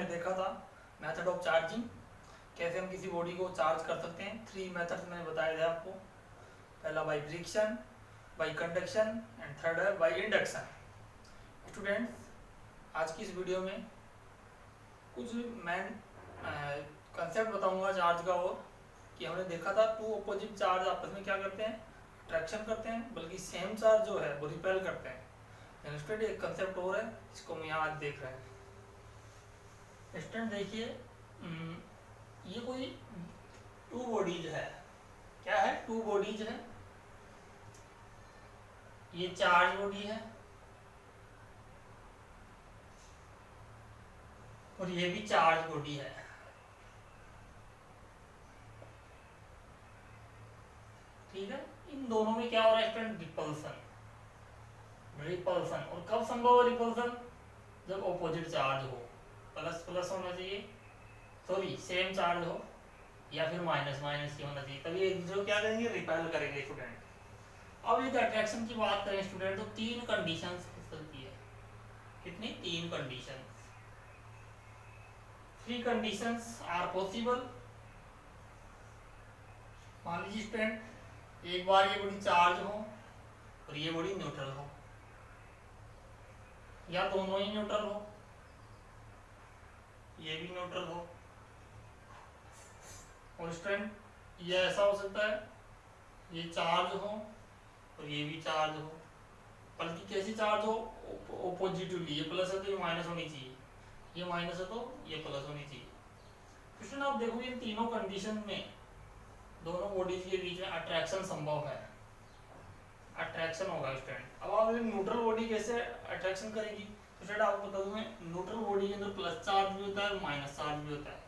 हमने देखा था मेथड ऑफ चार्जिंग, कैसे हम किसी बॉडी को चार्ज कर सकते हैं। 3 मेथड्स मैंने बताए थे आपको। पहला by friction, by conduction and third है बाई इंडक्शन। स्टूडेंट्स, आज की इस वीडियो में कुछ मैं कंसेप्ट बताऊंगा चार्ज का, और कि हमने देखा था टू अपोजिट चार्ज आपस में क्या करते हैं, अट्रैक्शन करते हैं, बल्कि सेम चार्ज जो है वो रिपेल करते हैं। स्टूडेंट एक कंसेप्ट और है जिसको हम यहाँ आज देख रहे हैं। स्टूडेंट देखिए, ये कोई टू बॉडीज है। क्या है? टू बॉडीज है। ये चार्ज बॉडी है और ये भी चार्ज बॉडी है। ठीक है, इन दोनों में क्या हो रहा है स्टूडेंट? रिपल्सन। रिपल्सन, और कब संभव है रिपल्सन? जब ऑपोजिट चार्ज हो। प्लस प्लस होना चाहिए, सॉरी सेम चार्ज हो, या फिर माइनस माइनस ही होना चाहिए, तभी एक दूसरे को क्या करेंगे? रिपेल करेंगे स्टूडेंट। अब यदि अट्रैक्शन की बात करें स्टूडेंट, तो 3 कंडीशंस हो सकती है। कितनी? 3 कंडीशंस। 3 conditions are possible. मान लीजिए स्टूडेंट, एक बार ये बॉडी चार्ज हो और ये बॉडी न्यूट्रल हो, या दोनों ही न्यूट्रल हो, ये भी न्यूट्रल हो। और स्टूडेंट ये ऐसा हो सकता है, ये चार्ज हो और ये भी चार्ज हो, बल्कि कैसी चार्ज हो? ऑपोजिटली। ये प्लस है तो ये माइनस होनी चाहिए, ये माइनस है तो ये प्लस होनी चाहिए। स्टूडेंट आप देखो, इन तीनों कंडीशन में दोनों बॉडीज के बीच में अट्रैक्शन संभव है। अट्रैक्शन होगा स्टूडेंट। अब आप न्यूट्रल बॉडी कैसे अट्रैक्शन करेगी? तो स्टूडेंट आपको बता दूं मैं, न्यूट्रल बॉडी के अंदर प्लस चार्ज भी होता है, माइनस चार्ज भी होता है,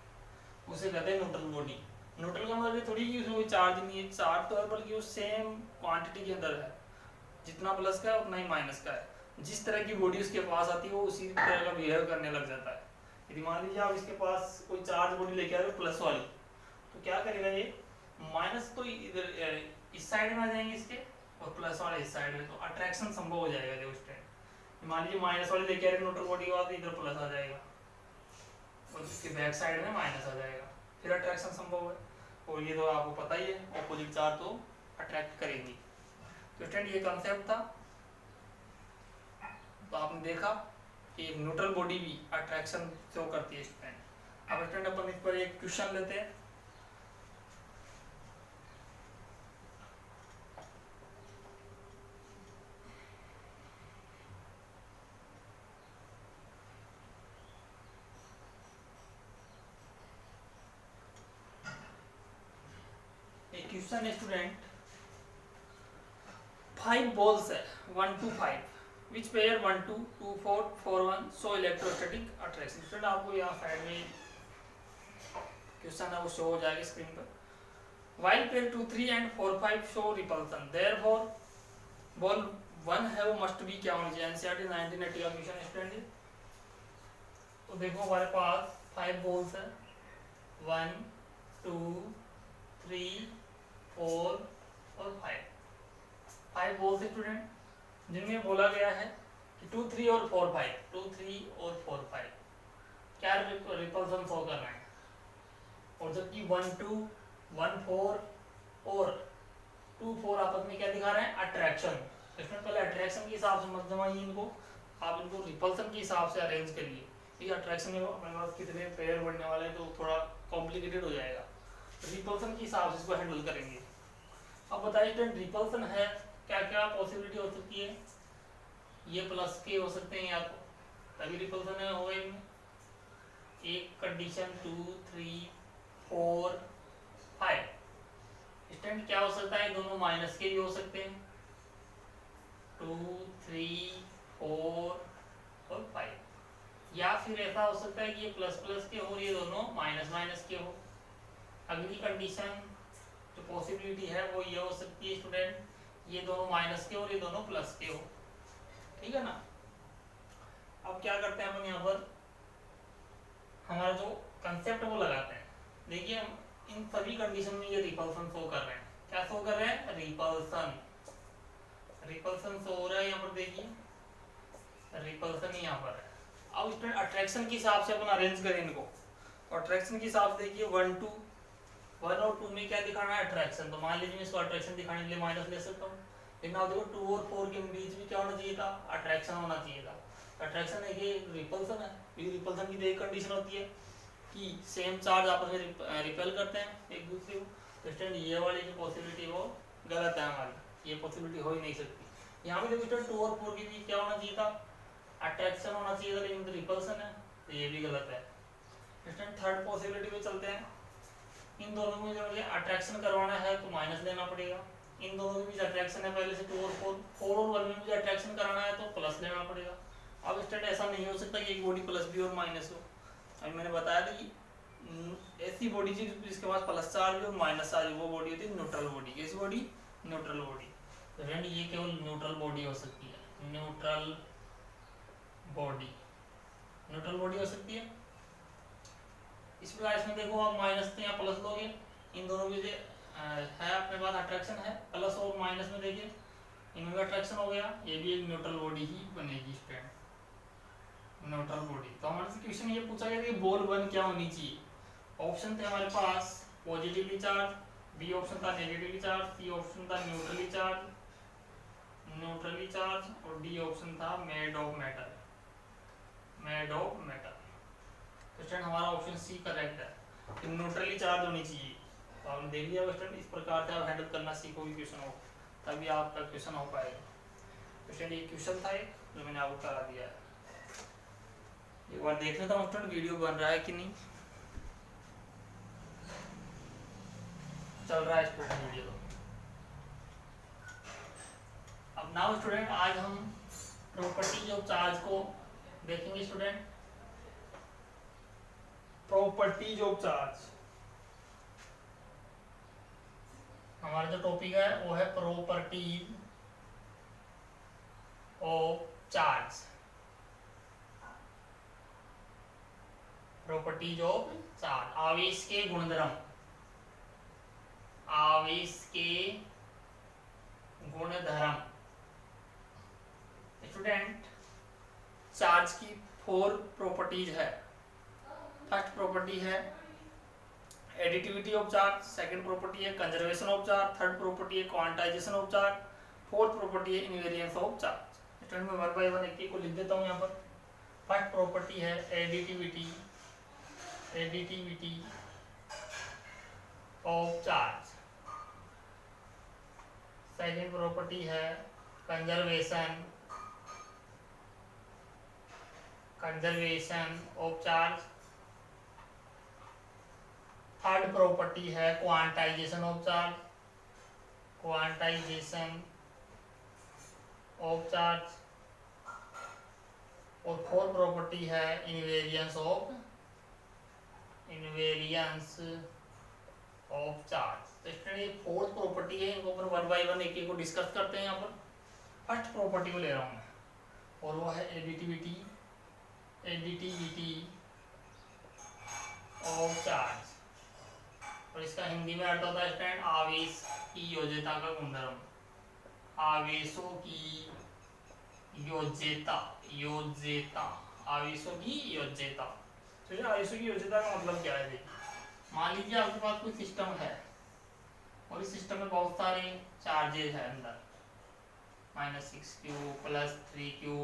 उसे कहते हैं न्यूट्रल बॉडी। न्यूट्रल का मतलब थोड़ी कि उसमें कोई चार्ज नहीं है, चार्ज तो है, बल्कि वो सेम क्वांटिटी के अंदर है, जितना प्लस का है उतना ही माइनस का है। जिस तरह की बॉडी उसके पास आती है वो उसी तरह का बिहेव करने लग जाता है। यदि मान लीजिए आप इसके पास कोई चार्ज बॉडी लेके आ रहे हो प्लस वाली, तो क्या करेगा ये? माइनस तो इधर इस साइड में आ जाएंगे इसके, और प्लस वाले इस साइड में, तो अट्रैक्शन संभव हो जाएगा। देखो उस टाइम मान लीजिए माइनस वाले लेके आ रहे न्यूट्रल बॉडी के बाद, इधर प्लस आ जाएगा और इसके बैक साइड में माइनस आ जाएगा, फिर अट्रैक्शन संभव है। और ये तो आपको पता ही है, ऑपोजिट चार्ज तो अट्रैक्ट करेगी। तो स्टूडेंट ये कंसेप्ट था। तो आपने देखा कि एक न्यूट्रल बॉडी भी अट्रैक्शन शो करती है स्टूडेंट। अब स्टूडेंट अपन इस पर एक क्वेश्चन लेते हैं। क्वेश्चन है स्टूडेंट, 5 balls है 1 to 5, which pair 1 2 2 4 4 1 show electrostatic attraction। Student आपको यहाँ साइड में क्वेश्चन है वो शो हो जाएगा स्क्रीन पर। while pair 2 3 and 4 5 show repulsion, therefore ball 1 है वो must be क्या होनी चाहिए? एनसीईआरटी 1980 का क्वेश्चन स्टूडेंट। तो देखो हमारे पास 5 balls है 1 2 3 4 और 5 balls स्टूडेंट, जिनमें बोला गया है कि 2 3 और 4 5 2 3 और 4 5 क्या रिपल्सन शो कर रहे हैं, और जबकि 1 2 1 4 और 2 4 आपस में क्या दिखा रहे हैं? अट्रैक्शन। इसमें पहले अट्रैक्शन के हिसाब से मत जमाइए इनको, आप इनको रिपल्सन के हिसाब से अरेंज करिए। ये अट्रैक्शन में अपने पास कितने पेयर बढ़ने वाले हैं तो थोड़ा कॉम्प्लिकेटेड हो जाएगा, रिपल्सन के हिसाब से इसको हैंडल करेंगे। अब बताइए स्टूडेंट, रिपल्सन है क्या क्या पॉसिबिलिटी हो सकती है? ये प्लस के हो सकते हैं, या तो तभी रिपल्सन है होगा इनमें। एक कंडीशन 2 3 4 5 स्टूडेंट क्या हो सकता है? दोनों माइनस के भी हो सकते हैं, 2 3 4 और 5, या फिर ऐसा हो सकता है कि ये प्लस प्लस के हो, ये दोनों माइनस माइनस के हो। अगली कंडीशन जो पॉसिबिलिटी है वो ये हो सकती है स्टूडेंट, ये दोनों माइनस के और ये दोनों प्लस के हो। ठीक है ना? अब क्या करते हैं अपन यहाँ पर, हमारा जो कंसेप्ट वो लगाते हैं। देखिए हम इन सभी कंडीशन में ये रिपल्सन शो कर रहे हैं। क्या शो कर रहे हैं? रिपल्सन। रिपल्सन शो हो रहा है यहाँ पर, देखिए रिपल्सन यहाँ पर है। अब स्टूडेंट अट्रैक्शन के हिसाब से अपन अरेंज करें इनको, तो अट्रैक्शन के हिसाब से देखिए 1 2 1 और 2 में क्या दिखाना है अट्रैक्शन, तो मान लीजिए मैं इसको अट्रैक्शन दिखाने के लिए माइनस ले सकता हूँ, लेकिन आप देखो 2 और 4 के बीच में क्या होना चाहिए था, अट्रैक्शन होना चाहिए था। अट्रैक्शन है ये रिपल्सन है, ये रिपल्सन की एक कंडीशन होती है कि सेम चार्ज आपस में रिपेल करते हैं एक दूसरे को, तो स्टूडेंट ये वाली जो पॉसिबिलिटी वो गलत है हमारी, ये पॉसिबिलिटी हो ही नहीं सकती। यहाँ पे देखो स्टूडेंट 2 और 4 के बीच क्या होना चाहिए था, अट्रैक्शन होना चाहिए था, लेकिन रिपल्सन है, तो ये भी गलत है। स्टूडेंट थर्ड पॉसिबिलिटी पे चलते हैं, इन दोनों में जो मुझे अट्रैक्शन करवाना है तो माइनस लेना पड़ेगा, इन दोनों के बीच अट्रैक्शन है पहले से 2 और 4, 4 और 1 में मुझे अट्रैक्शन कराना है तो प्लस लेना पड़ेगा। अब स्टूडेंट ऐसा नहीं हो सकता कि एक बॉडी प्लस भी और माइनस हो, अभी मैंने बताया था कि ऐसी बॉडी जिसके पास प्लस चार्ज और माइनस चार्ज वो बॉडी होती है न्यूट्रल बॉडी, कैसी बॉडी, न्यूट्रल बॉडी। तो फ्रेंड ये केवल न्यूट्रल बॉडी हो सकती है, न्यूट्रल बॉडी, न्यूट्रल बॉडी हो सकती है। इस प्रकार इसमें देखो आप माइनस तो यहाँ प्लस लोगे, इन दोनों में है अपने पास अट्रैक्शन है, प्लस और माइनस में देखिए इनमें भी अट्रैक्शन हो गया, ये भी एक न्यूट्रल बॉडी ही बनेगी स्टूडेंट, न्यूट्रल बॉडी। तो हमारे से क्वेश्चन ये पूछा गया कि बॉल 1 क्या होनी चाहिए, ऑप्शन थे हमारे पास पॉजिटिवली चार्ज, बी ऑप्शन था नेगेटिवली चार्ज, सी ऑप्शन था न्यूट्रली चार्ज, और डी ऑप्शन था made of metal, made of metal. तो स्टूडेंट हमारा ऑप्शन सी करेक्ट है कि न्यूट्रली चार्ज होनी चाहिए। तो आपने देख लिया स्टूडेंट, इस प्रकार से आप हैंडल करना सीखोगे क्वेश्चन हो, तभी आपका क्वेश्चन हो पाएगा। तो स्टूडेंट ये क्वेश्चन था एक जो मैंने आपको करा दिया है, एक बार देख लेता हूँ स्टूडेंट वीडियो बन रहा है कि नहीं, चल रहा है स्टूडेंट वीडियो। अब नाउ स्टूडेंट आज हम प्रॉपर्टीज ऑफ चार्ज को देखेंगे स्टूडेंट, प्रॉपर्टीज ऑफ चार्ज। हमारा जो टॉपिक है वो है properties of charge, properties of charge, आवेश के गुणधर्म, आवेश के गुणधर्म। स्टूडेंट चार्ज की 4 प्रॉपर्टीज है। फर्स्ट प्रॉपर्टी है additivity of charge, second property है conservation of charge, third property है quantization of charge, fourth property है इनवेरिएंस ऑफ चार्ज। स्टूडेंट मैं 1 बाय 1 एक को लिख देता हूँ यहाँ पर। फर्स्ट प्रॉपर्टी है additivity, additivity of charge, second property है conservation, conservation of charge, third property है quantization of charge, quantization of charge, और फोर्थ प्रॉपर्टी है invariance of, invariance of charge. तो स्टूडेंट ये फोर्थ प्रॉपर्टी है, इनको अपन 1 बाय 1 एक को डिस्कस करते हैं। यहाँ पर फर्स्ट प्रॉपर्टी को ले रहा हूँ मैं, और वो है एडिटिविटी, एडिटिविटी ऑफ चार्ज, और इसका हिंदी में अर्थ होता है स्टूडेंट आवेश की योज्यता का गुणधर्म, आवेशों की योज्यता, योज्यता, आवेशों की योज्यता। तो ये आवेशों की योज्यता का मतलब क्या है, देखिए मान लीजिए आपके पास कोई सिस्टम है और इस सिस्टम में बहुत सारे चार्जेस है अंदर, -6q +3q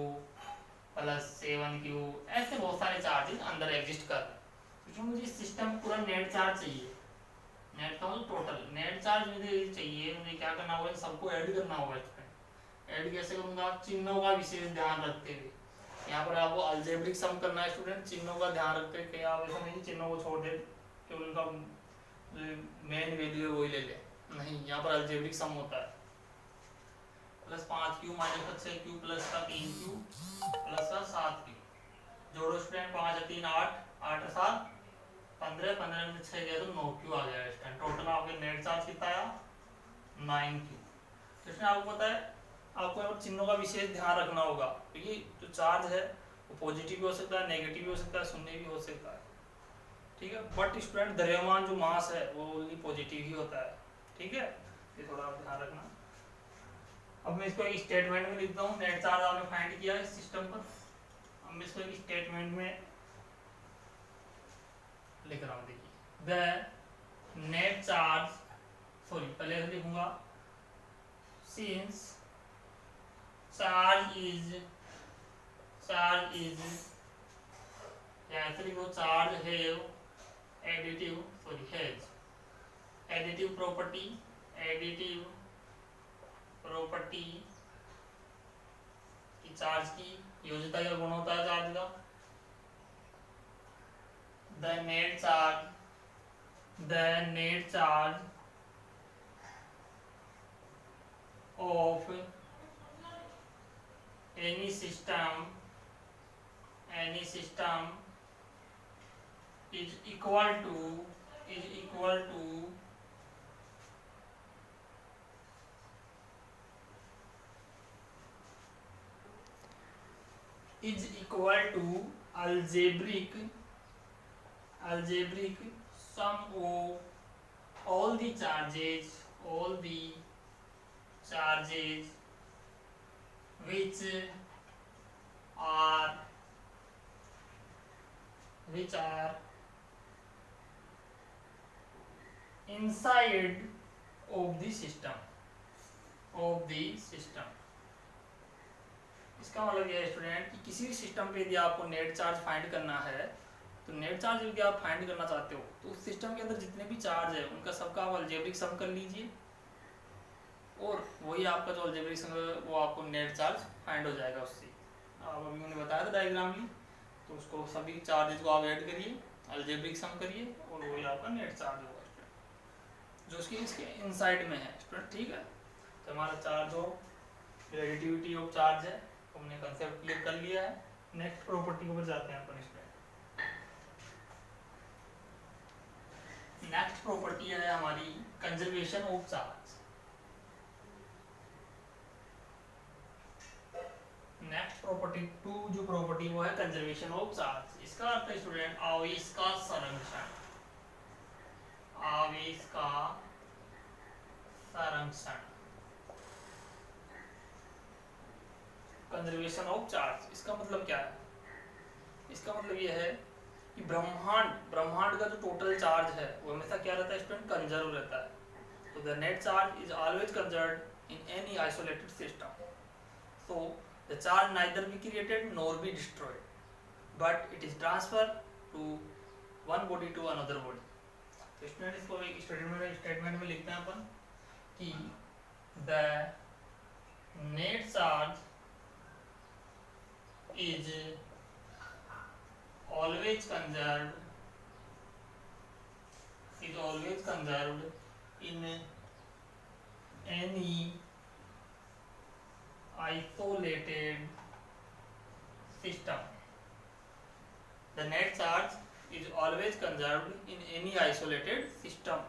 +7q, ऐसे बहुत सारे चार्जेस अंदर एग्जिस्ट कर रहे हैं। तो मुझे सिस्टम पूरा नेट चार्ज चाहिए, नेट का मतलब टोटल नेट चार्ज मुझे चाहिए, मुझे क्या करना होगा, सबको ऐड करना होगा। ऐड कैसे करूंगा, चिन्हों का विशेष ध्यान रखते हुए। यहाँ पर आपको अलजेब्रिक सम करना है स्टूडेंट, चिन्हों का ध्यान रखते हुए, कहीं आप ऐसा नहीं चिन्हों को छोड़ दे केवल उनका मेन वैल्यू है वही ले ले, नहीं, यहाँ पर अलजेब्रिक सम होता है। +5q -6q +3q +7q, जोड़ो स्टूडेंट, 5 और 3 8, 8 और 7 15, 15 में 6 गया तो 9q आ गया स्टूडेंट। टोटल आपके नेट चार्ज कितना आया, 9q। तो इसमें आपको पता है आपको यहाँ चिन्हों का विशेष ध्यान रखना होगा, क्योंकि जो चार्ज है वो पॉजिटिव भी हो सकता है, नेगेटिव भी हो सकता है, शून्य भी हो सकता है, ठीक है। बट स्टूडेंट द्रव्यमान जो मास है वो पॉजिटिव ही होता है, ठीक है, ये थोड़ा आप ध्यान रखना। अब मैं इसको एक स्टेटमेंट में लिखता हूँ, नेट चार्ज आपने फाइंड किया इस सिस्टम पर, अब मैं इसको एक स्टेटमेंट में लिख रहा हूँ, देखिए द नेट चार्ज, सॉरी पहले लिखूंगा सिंस चार्ज इज या ऐसे लिखो charge have additive, sorry has additive property की चार्ज की योज्यता का गुण होता है चार्ज का। The net charge of any system is equal to algebraic sum of all the charges which are inside of the system। इसका मतलब यह है स्टूडेंट कि किसी भी सिस्टम पे यदि आपको नेट चार्ज फाइंड करना है, तो नेट चार्ज यदि आप फाइंड करना चाहते हो तो उस सिस्टम के अंदर जितने भी चार्ज है उनका सबका आप अलजेब्रिक सम कर लीजिए, और वही आपका जो अलजेब्रिक सम है वो आपको नेट चार्ज फाइंड हो जाएगा उससे। अब अभी मैंने बताया था डायग्रामली, तो उसको सभी चार्जेस को आप ऐड करिए, अलजेब्रिक सम करिए, और वही आपका नेट चार्ज होगा स्टूडेंट, जो उसकी इसके इनसाइड में है स्टूडेंट। ठीक है, तो हमारा चार्ज हो एडिटिविटी ऑफ चार्ज है, हमने कंसेप्ट क्लियर कर लिया है। नेक्स्ट प्रॉपर्टी के ऊपर जाते हैं अपन इसमें। नेक्स्ट प्रॉपर्टी है हमारी conservation of charge. Next property two जो प्रॉपर्टी वो है कंजर्वेशन ऑफ चार्ज। इसका अर्थ है स्टूडेंट आवेश का संरक्षण। कंजर्वेशन ऑफ चार्ज इसका मतलब क्या है? इसका मतलब यह है कि ब्रह्मांड का जो टोटल चार्ज है वो हमेशा क्या रहता है स्टूडेंट? कंजर्व रहता है। तो the net charge is always conserved in any isolated system. So the charge neither be created nor be destroyed, but it is transfer to one body to another body. तो student इसको एक statement में लिखते हैं अपन कि the net charge is always conserved in any isolated system. The net charge is always conserved in any isolated system.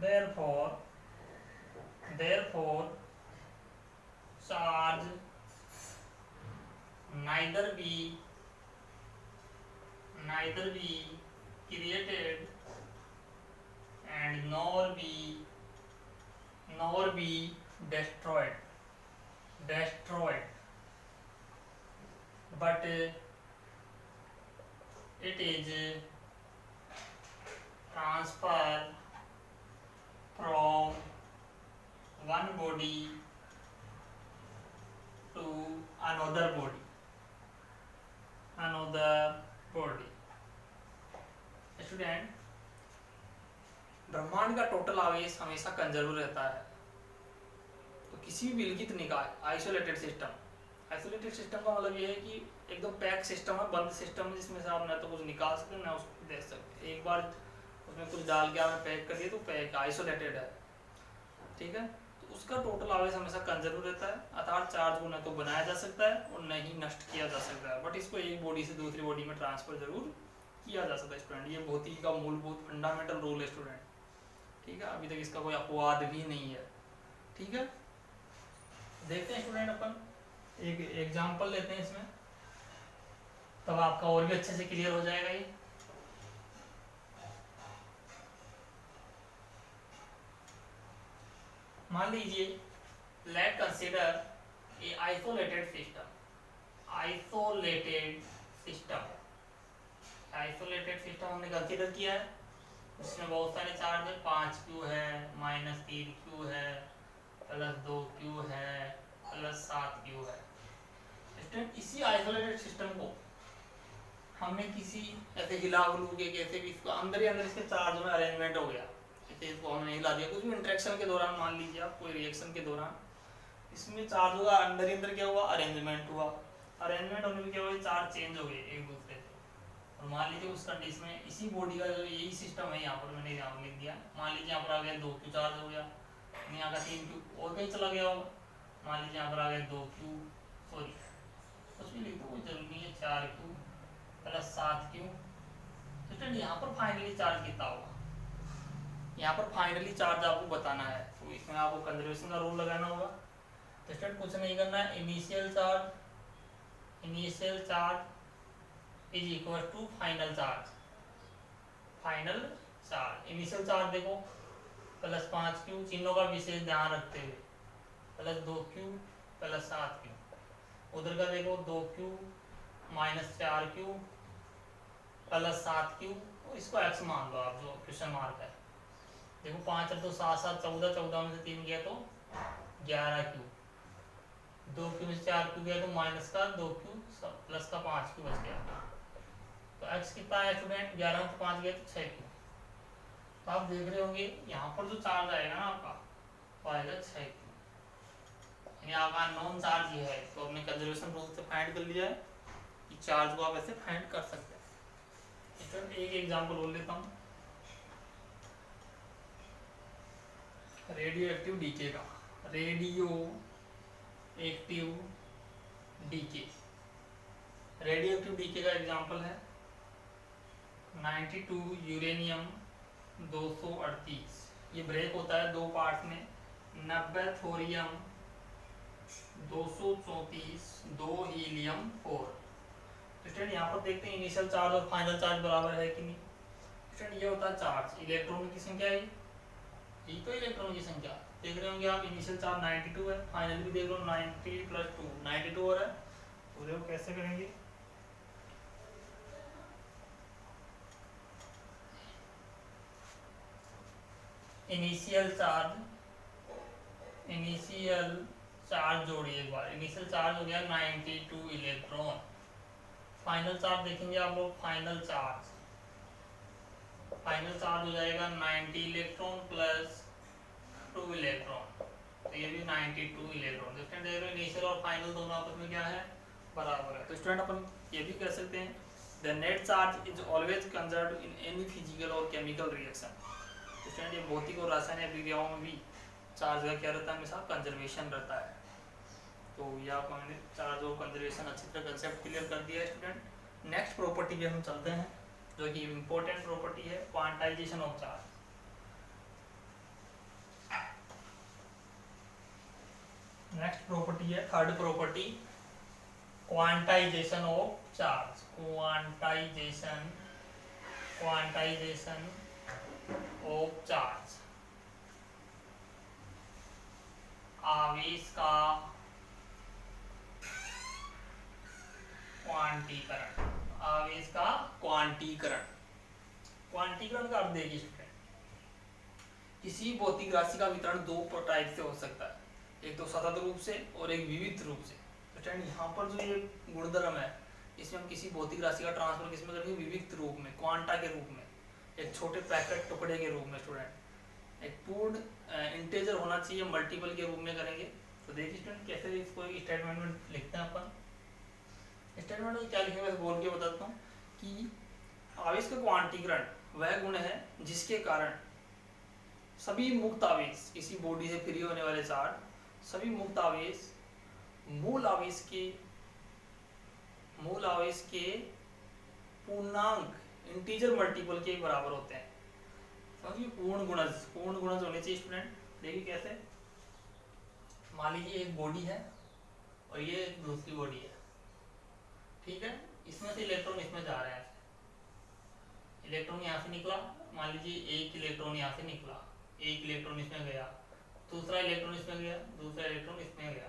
Therefore charge neither be created and nor be destroyed, but it is transferred from one body to another body। Student ब्रह्मांड का total आवेश हमेशा conserve रहता है। तो किसी भी विलगित निकाय आइसोलेटेड सिस्टम का मतलब ये है कि एकदम पैक सिस्टम है, बंद सिस्टम है, जिसमें से आप ना तो कुछ निकाल सकते ना उसको दे सकते। एक बार उसमें कुछ डाल के आपने पैक कर दिया तो पैक आइसोलेटेड है। ठीक है, तो उसका टोटल आवेश हमेशा कंजर्व रहता है, अर्थात चार्ज को न तो बनाया जा सकता है और न ही नष्ट किया जा सकता है, बट इसको एक बॉडी से दूसरी बॉडी में ट्रांसफर जरूर किया जा सकता है स्टूडेंट। ये भौतिकी का मूलभूत फंडामेंटल रूल है स्टूडेंट। ठीक है, अभी तक इसका कोई अपवाद भी नहीं है। ठीक है, देखते हैं स्टूडेंट अपन एक एग्जांपल लेते हैं इसमें, तब आपका और भी अच्छे से क्लियर हो जाएगा ये। मान लीजिए late consider a isolated system, isolated system हमने कंसीडर किया है, उसमें बहुत सारे चार्ज है, 5Q है, -3Q है, +2Q है, +7Q है। इसी आइसोलेटेड सिस्टम को हमने किसी ऐसे हिला हुलू के कैसे भी इसको अंदर ही अंदर इसके चार्ज में अरेंजमेंट हो गया, जैसे इसको हमने हिला दिया, कुछ भी इंटरेक्शन के दौरान, मान लीजिए आप कोई रिएक्शन के दौरान इसमें चार्ज हुआ, अंदर ही अंदर क्या हुआ, अरेंजमेंट हुआ। अरेंजमेंट होने में क्या हुआ, चार्ज चेंज हो गए एक दूसरे से। और मान लीजिए उस कंडीशन में इसी बॉडी का जो यही सिस्टम है, यहाँ पर मैंने यहाँ पर लिख दिया, मान लीजिए यहाँ पर आ गया 2Q चार्ज हो गया, यहाँ का 3Q और कहीं चला गया होगा, मान लीजिए यहाँ पर आ गया 2Q, सॉरी कुछ भी लिख दो, कोई जरूरी नहीं है, 4Q +7Q। तो यहाँ पर फाइनली चार्ज कितना होगा, यहाँ पर फाइनली चार्ज आपको बताना है, तो इसमें आपको कंजर्वेशन का रूल लगाना होगा। तो स्टूडेंट कुछ नहीं करना है, initial charge is equal to final charge. Initial charge देखो +5Q, चिन्हों का विशेष ध्यान रखते हुए, +2Q +7Q, उधर का देखो 2Q -4Q +7Q, इसको x मान लो आप, जो क्वेश्चन मार्क है। देखो 5 और 2 7 7 14, 14 में से 3 गया तो 11Q, 2Q में से 4Q गया तो माइनस का 2Q प्लस का 5Q बच गया। तो x कितना है स्टूडेंट, 11 में से 5 गया तो 6Q। तो आप देख रहे होंगे यहाँ पर जो चार्ज आएगा ना आपका, वो आएगा 6Q, यानी आपका नॉन चार्ज ये है। तो हमने कंजर्वेशन रूल से फाइंड कर लिया है कि चार्ज को आप ऐसे फाइंड कर सकते हैं। एक एग्जांपल बोल लेता हूँ, रेडियो एक्टिव डीके का, रेडियो एक्टिव डीके का एग्जांपल है 92 यूरेनियम 238, ये ब्रेक होता है 2 पार्ट में, 90 थोरियम 234 2 हीलियम 4। स्टूडेंट यहाँ पर देखते हैं इनिशियल चार्ज और फाइनल चार्ज बराबर है कि नहीं। स्टूडेंट ये होता है चार्ज, इलेक्ट्रॉन की संख्या है, यही तो इलेक्ट्रॉन की संख्या देख रहे होंगे आप, इनिशियल चार्ज 92 है, फाइनल भी देख लो 90 + 2 92 हो रहा है। तो देखो कैसे करेंगे, इनिशियल चार्ज जोड़िए एक बार, इनिशियल चार्ज हो गया 92 इलेक्ट्रॉन, फाइनल चार्ज देखेंगे आप लोग, फाइनल चार्ज हो जाएगा 90 इलेक्ट्रॉन प्लस 2 इलेक्ट्रॉन, तो ये भी 92 इलेक्ट्रॉन। तो स्टूडेंट देख रहे हो इनिशियल और फाइनल दोनों आपस में क्या है, बराबर है। तो स्टूडेंट अपन ये भी कह सकते हैं the net charge is always conserved in any physical और केमिकल रिएक्शन। तो स्टूडेंट ये भौतिक और रासायनिक अभिक्रियाओं में भी चार्ज का क्या रहता है, हमेशा कंजर्वेशन रहता है। तो ये आपको मैंने चार्ज और कंजर्वेशन अच्छी तरह कंसेप्ट क्लियर कर दिया है स्टूडेंट। नेक्स्ट प्रॉपर्टी पे हम चलते हैं, जो कि इम्पोर्टेंट प्रॉपर्टी है, quantization of charge. Next property है third property, quantization of charge. Quantization of charge, आवेश का क्वांटीकरण, क्वांटीकरण का अर्थ देखिए स्टूडेंट, किसी भौतिक राशि का वितरण 2 टाइप से हो सकता है, एक तो सतत रूप से और एक विविध रूप से। तो स्टूडेंट यहाँ पर जो ये गुणधर्म है, इसमें हम किसी भौतिक राशि का ट्रांसफर किसमें करेंगे, विविध रूप में, क्वांटा के रूप में, एक छोटे पैकेट टुकड़े के रूप में। स्टूडेंट एक पूर्ण इंटीजर होना चाहिए, मल्टीपल के रूप में करेंगे। तो देखिए स्टूडेंट कैसे इसको एक स्टेटमेंट में लिखते हैं अपन। स्टेटमेंट में क्या लिखेंगे बोल के बताता हूँ कि आवेश का क्वांटीकरण वह गुण है जिसके कारण सभी मुक्त आवेश, किसी बॉडी से फ्री होने वाले चार्ज, सभी मुक्त आवेश मूल आवेश के पूर्णांक इंटीजर मल्टीपल के बराबर होते हैं। समझिए पूर्ण गुणज होने चाहिए स्टूडेंट। देखिए कैसे, मान लीजिए एक बॉडी है और ये एक दूसरी बॉडी है, ठीक है, इसमें से इलेक्ट्रॉन इसमें जा रहे हैं, इलेक्ट्रॉन यहाँ से निकला, मान लीजिए एक इलेक्ट्रॉन यहाँ से निकला, एक इलेक्ट्रॉन इसमें गया, दूसरा इलेक्ट्रॉन इसमें गया, दूसरा इलेक्ट्रॉन इसमें गया।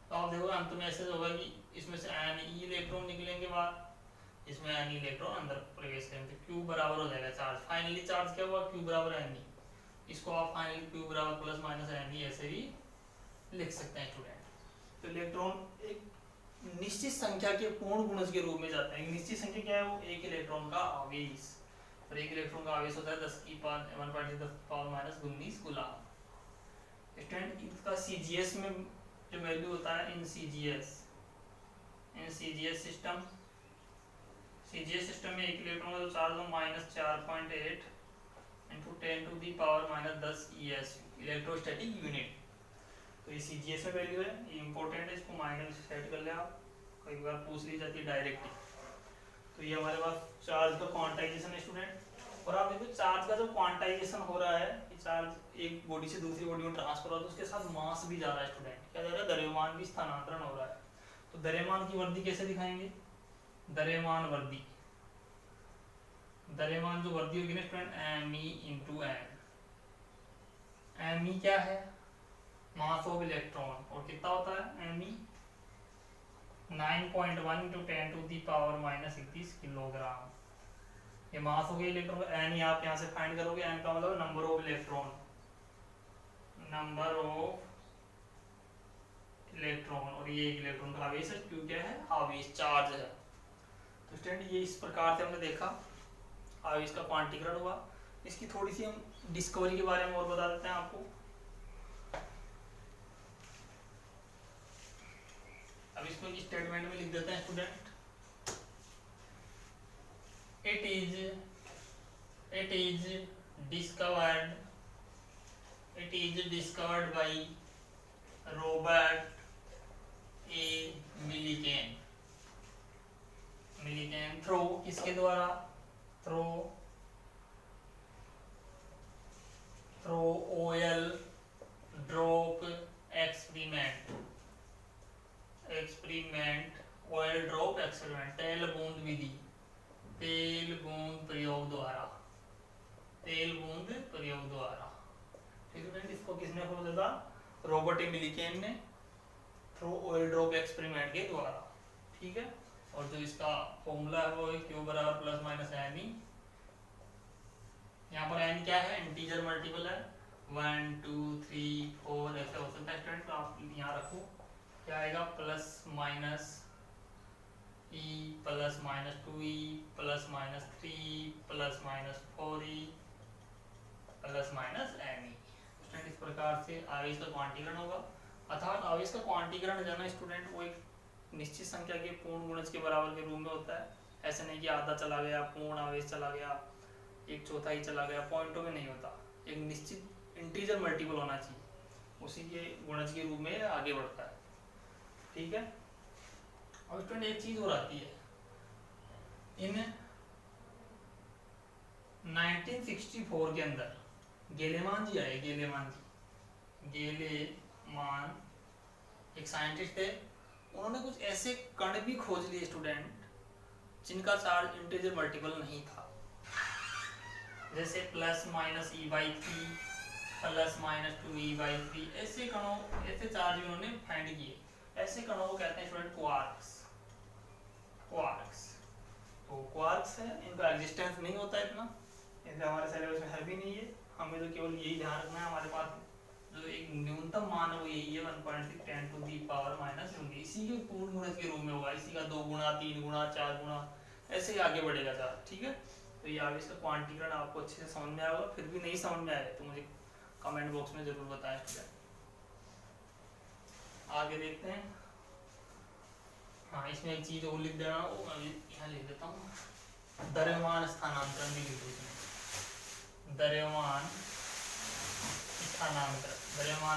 तो आप देखो अंत में ऐसे होगा कि इसमें से एन ई इलेक्ट्रॉन निकलेंगे बाहर, इसमें एन इलेक्ट्रॉन अंदर प्रवेश करेंगे, क्यू बराबर हो जाएगा चार्ज। फाइनली चार्ज क्या हुआ, क्यू बराबर एन ई। इसको आप फाइनली क्यू बराबर प्लस माइनस एन ई ऐसे भी लिख सकते हैं स्टूडेंट। तो इलेक्ट्रॉन एक निश्चित संख्या के पूर्ण गुणज के रूप में जाता है। निश्चित संख्या क्या है, वो एक इलेक्ट्रॉन का आवेश, और एक इलेक्ट्रॉन का आवेश होता है 10 की पावर माइनस 19 गुलाम। स्टूडेंट इसका सीजीएस में जो वैल्यू होता है, in CGS system, CGS system में एक इलेक्ट्रॉन का जो चार्ज हो minus 4.8 into 10 to the power minus 10 ES electrostatic unit. तो ये सीजीएस में वैल्यू है, ये इंपॉर्टेंट है, इसको माइंड में सेट कर ले आप, कई बार पूछ ली जाती है डायरेक्टली। तो ये हमारे पास चार्ज का क्वांटाइजेशन है स्टूडेंट। और आप देखो चार्ज का जो क्वांटाइजेशन हो रहा है, ये चार्ज एक बॉडी से दूसरी बॉडी में ट्रांसफर हो रहा है, तो उसके साथ मास भी जा रहा है स्टूडेंट। क्या जा रहा है, द्रव्यमान भी स्थानांतरण हो रहा है। तो द्रव्यमान की वर्दी कैसे दिखाएंगे, द्रव्यमान वर्दी, द्रव्यमान जो वर्दी होगी ना student, M E into N. M E क्या है, मास ऑफ इलेक्ट्रॉन, और कितना होता है M E 9.1 into 10 to the power minus 31 kilogram. ये मास हो गया इलेक्ट्रॉन का। एन आप यहाँ से फाइंड करोगे, एन का मतलब number of electron, number of electron, और ये एक इलेक्ट्रॉन का आवेश है, क्यों क्या है, आवेश चार्ज है। तो स्टूडेंट ये इस प्रकार से हमने देखा आवेश का क्वांटीकरण हुआ। इसकी थोड़ी सी हम डिस्कवरी के बारे में और बता देते हैं आपको। अब इसको एक स्टेटमेंट में लिख देते हैं student. It is discovered by Robert A Millikan through, किसके द्वारा, through oil drop experiment, oil drop experiment, तेल बूंद विधि, तेल बूंद प्रयोग द्वारा, ठीक है। इसको किसने खोजा था, रॉबर्ट ए मिलिकेन ने, थ्रू ऑयल ड्रॉप एक्सपेरिमेंट के द्वारा, ठीक है। और जो इसका फॉर्मूला है वो है क्यू बराबर प्लस माइनस एन ई। यहाँ पर एन क्या है, इंटीजर मल्टीपल है, 1 2 3 4 ऐसे हो सकता है स्टूडेंट। तो आप यहाँ रखो, क्या आएगा, plus minus E plus minus 2e plus minus 3 plus minus 4e plus minus N E. Student इस प्रकार से आवेश का क्वांटीकरण होगा। अर्थात आवेश का क्वांटीकरण जो है ना स्टूडेंट, वो एक निश्चित संख्या के पूर्ण गुणज के बराबर के रूप में होता है। ऐसे नहीं कि आधा चला गया, पूर्ण आवेश चला गया, एक चौथाई चला गया, पॉइंटों में नहीं होता। एक निश्चित इंटीजर मल्टीपल होना चाहिए, उसी के गुणज के रूप में आगे बढ़ता है, ठीक है। और स्टूडेंट एक चीज और आती है, इन 1964 के अंदर गेलेमान जी आए, गेलेमान एक साइंटिस्ट थे। उन्होंने कुछ ऐसे कण भी खोज लिए स्टूडेंट, जिनका चार्ज इंटीजर मल्टीपल नहीं था, जैसे plus minus e/3 plus minus 2e/3, ऐसे कणों, ऐसे चार्ज उन्होंने फाइंड किए। ऐसे कणों को कहते हैं स्टूडेंट क्वार्क्स। तो क्वार्क्स है, इनका एग्जिस्टेंस नहीं होता है इतना, इसलिए हमारे सिलेबस में है भी नहीं है। हमें तो केवल यही ध्यान रखना है, हमारे पास जो एक न्यूनतम मान है वो यही है, 1.6 10 टू दी पावर माइनस 19। इसी के पूर्ण गुणज के रूप में होगा, इसी का 2 गुना 3 गुना 4 गुना ऐसे ही आगे बढ़ेगा चार्ज, ठीक है। तो ये आवेश का क्वांटीकरण आपको अच्छे से समझ में आएगा। फिर भी नहीं समझ में आए तो मुझे कमेंट बॉक्स में जरूर बताएं स्टूडेंट। आगे देखते हैं। हाँ, इसमें एक चीज और लिख देना, वो मैं यहाँ लिख देता हूँ, द्रव्यमान स्थानांतरण भी लिख दो। द्रव्यमान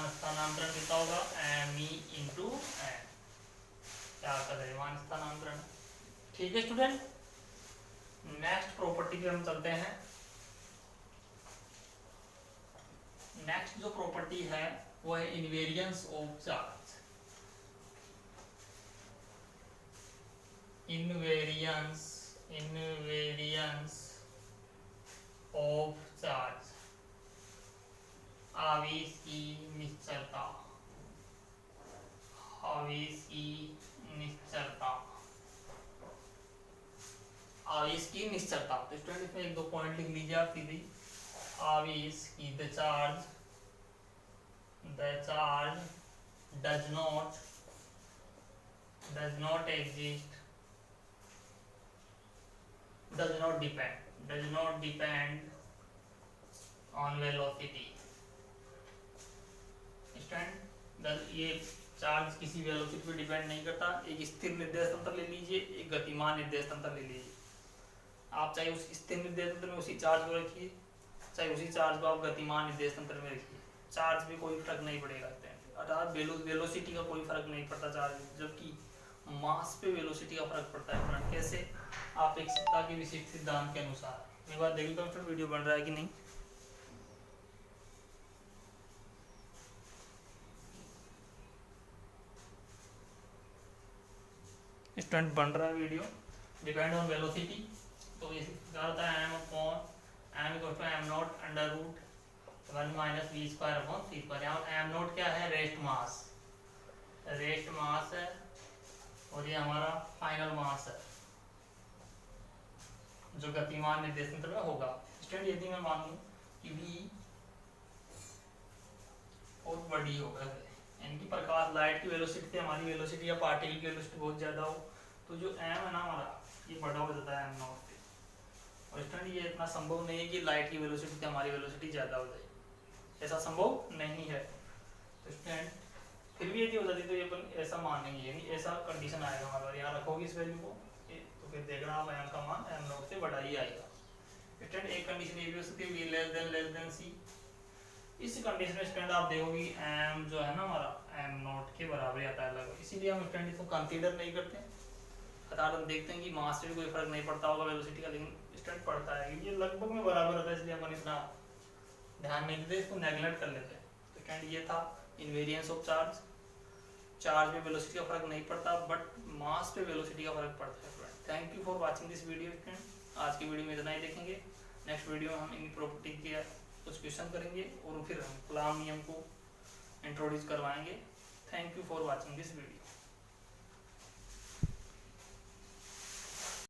स्थानांतरण कितना होगा, एम ई इंटू एन, क्या का द्रव्यमान स्थानांतरण, ठीक है स्टूडेंट। नेक्स्ट प्रॉपर्टी पे हम चलते हैं। नेक्स्ट जो प्रॉपर्टी है वो है invariance of charge. Invariance of charge. आवेश की निश्चलता, आवेश की निश्चलता, आवेश की निश्चलता। तो स्टूडेंट इसमें एक दो पॉइंट लिख लीजिए आप सीधे। आवेश की the charge does not exist, does not depend on velocity। Student ये चार्ज किसी वेलोसिटी पे डिपेंड नहीं करता। एक स्थिर निर्देश तंत्र ले लीजिए, एक गतिमान निर्देश तंत्र ले लीजिए। आप चाहे उस स्थिर निर्देश तंत्र में उसी चार्ज को रखिए, चाहे उसी चार्ज को आप गतिमान निर्देश तंत्र में रखिए, चार्ज में कोई फर्क नहीं पड़ेगा। अर्थात वेलोसिटी का कोई फर्क नहीं पड़ता चार्ज, जबकि मास पे वेलोसिटी का फर्क पड़ता है। कैसे? अपेक्षिकता के विशिष्ट सिद्धांत के अनुसार। एक बार देख लो तो वीडियो बन रहा है कि नहीं। स्टूडेंट बन रहा है वीडियो। डिपेंड ऑन वेलोसिटी, तो ये क्या होता है, m = m not under root 1 minus v square upon c square. यहाँ m नॉट क्या है? रेस्ट मास है, और ये हमारा फाइनल मास है जो गतिमान निर्देश तंत्र में होगा। स्टूडेंट यदि मैं मान लूं कि v बहुत बड़ी होगा, यानी कि प्रकाश लाइट की वेलोसिटी से हमारी वेलोसिटी या पार्टिकल की वेलोसिटी बहुत ज़्यादा हो, तो जो m है ना हमारा, ये बड़ा हो जाता है m नॉट से। और स्टूडेंट ये इतना संभव नहीं है कि लाइट की वेलोसिटी से हमारी वेलोसिटी ज़्यादा हो जाए, ऐसा संभव नहीं है। तो स्टूडेंट फिर भी यदि हो जाती तो ये अपन ऐसा मानेंगे, यानी ऐसा कंडीशन आएगा हमारा। यहाँ रखोगे इस वैल्यू को, तो फिर देखना आप m का मान m नॉट से बड़ा ही आएगा। स्टूडेंट एक कंडीशन ये भी हो सकती है v लेस देन c। इस कंडीशन में स्टूडेंट आप देखोगे m जो है ना हमारा m नॉट के बराबर आता है लगभग, इसीलिए हम स्टूडेंट इसको कंसीडर नहीं करते। अर्थात हम देखते हैं कि मास में कोई फर्क नहीं पड़ता होगा वेलोसिटी का, लेकिन स्टूडेंट पड़ता है, ये लगभग में बराबर होता है, इसलिए अपन इतना ध्यान नहीं देते, इसको नेगलेक्ट कर लेते हैं। तो स्टूडेंट ये था इनवेरियंस ऑफ चार्ज। चार्ज में वेलोसिटी का फर्क नहीं पड़ता, बट मास पे वेलोसिटी का फर्क पड़ता है। Student thank you for watching this video. Student आज की वीडियो में इतना ही देखेंगे। नेक्स्ट वीडियो में हम इन प्रॉपर्टी के कुछ क्वेश्चन करेंगे और फिर हम कूलॉम नियम को इंट्रोड्यूस करवाएंगे। Thank you for watching this video.